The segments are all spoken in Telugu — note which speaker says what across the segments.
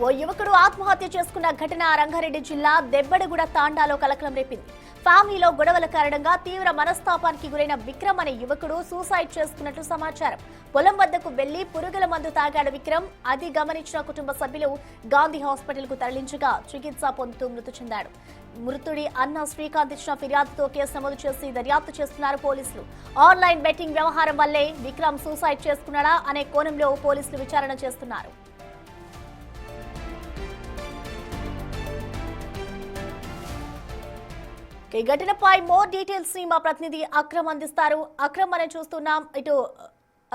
Speaker 1: ఓ యువకుడు ఆత్మహత్య చేసుకున్న ఘటన రంగారెడ్డి జిల్లా దెబ్బడగూడ తాండాలో కలకలం రేపింది. ఫ్యామిలీలో గొడవల కారణంగా తీవ్ర మనస్తాపానికి గురైన విక్రమ్ అనే యువకుడు సూసైడ్ చేసుకున్నట్లు సమాచారం. పొలం వద్దకు వెళ్లి పురుగుల మందు తాగాడు విక్రమ్. అది గమనించిన కుటుంబ సభ్యులు గాంధీ హాస్పిటల్ కు తరలించగా చికిత్స పొందుతూ మృతి చెందాడు. మృతుడి అన్న శ్రీకాంత్ ఇచ్చిన ఫిర్యాదుతో కేసు నమోదు చేసి దర్యాప్తు చేస్తున్నారు పోలీసులు. ఆన్లైన్ బెట్టింగ్ వ్యవహారం వల్లే విక్రమ్ సూసైడ్ చేసుకున్నాడా అనే కోణంలో పోలీసులు విచారణ చేస్తున్నారు. ఈ ఘటనపై మోర్ డీటెయిల్స్ ని మా ప్రతినిధి అక్రమ్ అందిస్తారు. అక్రమ్ అని చూస్తున్నాం, ఇటు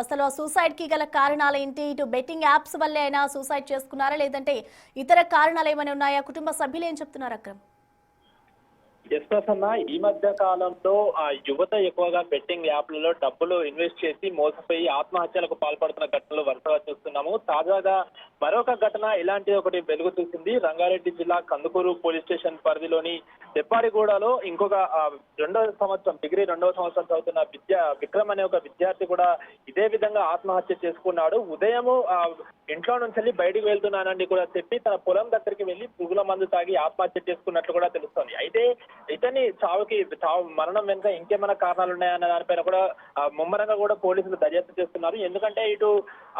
Speaker 1: అసలు సూసైడ్ కి గల కారణాలు ఏంటి? ఇటు బెట్టింగ్ యాప్స్ వల్లే అయినా సూసైడ్ చేసుకున్నారా, లేదంటే ఇతర కారణాలు ఏమైనా ఉన్నాయా? కుటుంబ సభ్యులు ఏం చెప్తున్నారు అక్రమ్?
Speaker 2: అన్న ఈ మధ్య కాలంలో యువత ఎక్కువగా బెట్టింగ్ యాప్లలో డబ్బులు ఇన్వెస్ట్ చేసి మోసపోయి ఆత్మహత్యలకు పాల్పడుతున్న ఘటనలు వరుసగా చూస్తున్నాము. తాజాగా మరొక ఘటన ఇలాంటి ఒకటి వెలుగు చూసింది. రంగారెడ్డి జిల్లా కందుకూరు పోలీస్ స్టేషన్ పరిధిలోని తెప్పాడిగూడలో ఇంకొక డిగ్రీ రెండవ సంవత్సరం చదువుతున్న విక్రమ్ అనే ఒక విద్యార్థి కూడా ఇదే విధంగా ఆత్మహత్య చేసుకున్నాడు. ఉదయము ఇంట్లో నుంచి వెళ్ళి బయటికి వెళ్తున్నానని కూడా చెప్పి తన పొలం దగ్గరికి వెళ్లి పురుగుల మందు తాగి ఆత్మహత్య చేసుకున్నట్లు కూడా తెలుస్తోంది. అయితే ఇతని మరణం వెనుక ఇంకేమైనా కారణాలు ఉన్నాయన్న దానిపైన కూడా ముమ్మరంగా కూడా పోలీసులు దర్యాప్తు చేస్తున్నారు. ఎందుకంటే ఇటు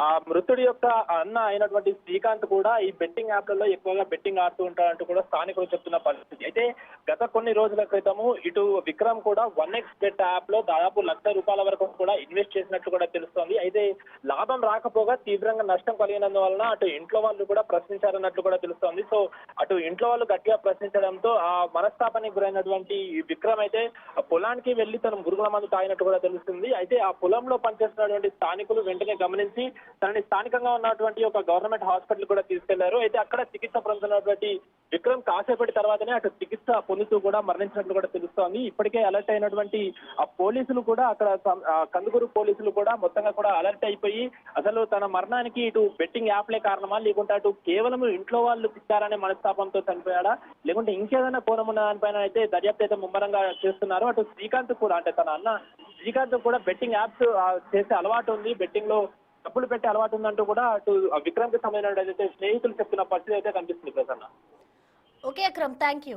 Speaker 2: ఆ మృతుడి యొక్క అన్న అయినటువంటి శ్రీకాంత్ కూడా ఈ బెట్టింగ్ యాప్లలో ఎక్కువగా బెట్టింగ్ ఆడుతూ ఉంటాడంటూ కూడా స్థానికులు చెప్తున్న పరిస్థితి. అయితే గత కొన్ని రోజుల క్రితము ఇటు విక్రమ్ కూడా 1x బెట్ యాప్ లో దాదాపు ₹1,00,000 వరకు కూడా ఇన్వెస్ట్ చేసినట్లు కూడా తెలుస్తోంది. అయితే లాభం రాకపోగా తీవ్రంగా నష్టం కలిగినందువలన అటు ఇంట్లో వాళ్ళు కూడా ప్రశ్నించారన్నట్లు కూడా తెలుస్తోంది. సో అటు ఇంట్లో వాళ్ళు గట్టిగా ప్రశ్నించడంతో ఆ మనస్తాపానికి గురైనటువంటి విక్రమ్ అయితే పొలానికి వెళ్లి తను మురుగుల మందు తాగినట్టు కూడా తెలుస్తుంది. అయితే ఆ పొలంలో పనిచేస్తున్నటువంటి స్థానికులు వెంటనే గమనించి తనని స్థానికంగా ఉన్నటువంటి ఒక గవర్నమెంట్ హాస్పిటల్ కూడా తీసుకెళ్లారు. అయితే అక్కడ చికిత్స పొందుతున్నటువంటి విక్రమ్ కాసేపటి తర్వాతనే అటు చికిత్స పొందుతూ కూడా మరణించినట్లు కూడా తెలుస్తోంది. ఇప్పటికే అలర్ట్ అయినటువంటి ఆ పోలీసులు కూడా అక్కడ కందుకూరు పోలీసులు కూడా మొత్తంగా కూడా అలర్ట్ అయిపోయి అసలు తన మరణానికి ఇటు బెట్టింగ్ యాప్లే కారణమా, లేకుంటే అటు కేవలం ఇంట్లో వాళ్ళు తిట్టారనే మనస్తాపంతో చనిపోయాడా, లేకుంటే ఇంకేదైనా కోణం ఉన్న దానిపైన అయితే దర్యాప్తు అయితే ముమ్మరంగా చేస్తున్నారు. అటు శ్రీకాంత్ కూడా అంటే తన అన్న శ్రీకాంత్ కూడా బెట్టింగ్ యాప్స్ చేసే అలవాటు ఉంది, బెట్టింగ్ లో డబ్బులు పెట్టే అలవాటు ఉందంటూ కూడా అటు విక్రమ్ కి సంబంధించిన స్నేహితులు చెప్తున్న పరిస్థితి అయితే కనిపిస్తుంది Prasanna.
Speaker 1: Okay Akram, thank you.